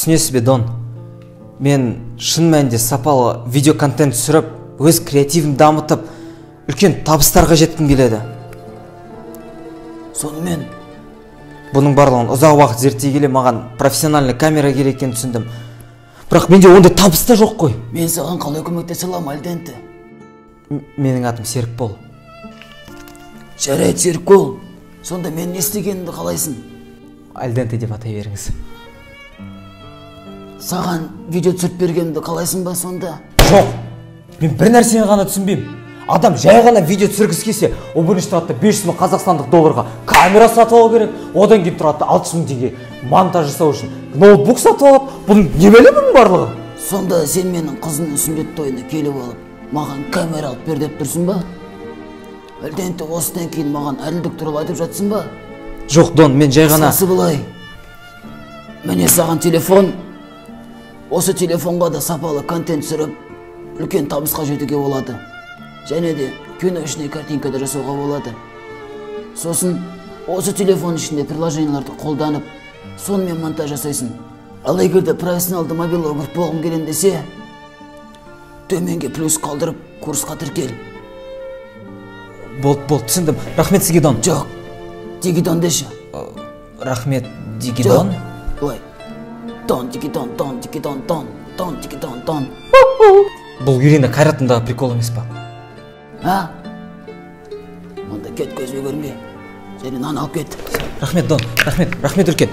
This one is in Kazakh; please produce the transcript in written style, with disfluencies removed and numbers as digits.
Түсінесіз бе, Дон? Мен шын мәнінде сапалы видео контент түсіріп, өз креативім дамытып, үлкен табыстарға жеткім келеді. Сонымен Бұның барлығын ұзақ уақыт зерттей келе маған профессиональный камера керек екенін түсіндім. Бірақ менде ондай табыс та жоқ қой. мен саған қалай көмектесе аламын, Альденте? Менің атым Серікбол. Жарайды, Серікбол. Сонда мен не істегенімді қалайсың? Альденте деп атай беріңіз. Саған видео түсіріп бергенімді қалайсың ба сонда? Жоқ, мен бір нәрсені ғана түсінбеймін. Адам жай ғана видео түсіргісі келсе, ол бірінші тұратты 500 мың қазақстандық долларға камера сатып алу керек, одан кейін тұратты 600 мың теңге монтаж жасау үшін ноутбук сатып алады. Бұның немелі бұның барлығы? Сонда сен менің қызымның сүндет тойына келіп алып, маған камера алып бер деп тұрсың ба? Альденте, осыдан кейін маған әділдік туралы айтып жатсың ба? Жоқ, Дон, мен жай ғана... Қысқасы былай. Міне саған телефон. Осы телефонға да сапалы контент түсіріп, үлкен табысқа жетуге болады. Және де кино ішіне картинка да жасауға болады. Сосын осы телефон ішінде приложенияларды қолданып, сонымен монтаж жасайсың. Ал егер де профессионалды мобилограф болғым келем десе, төменге плюс қалдырып курсқа тіркел. Болды, түсіндім. Рахмет сізге, Дон. Жоқ, Дигидон деші. Рахмет, Дигидон. Былай. Дон, Дигидон, Дон, Дигидон, Дон, Дон, Дигидон, Дон. Бұл Ирина Қайраттыңдағы прикол емес па? А? Онда кет, көзбе көрме. Сені нан алып кет. Рахмет, Дон. Рахмет үлкен.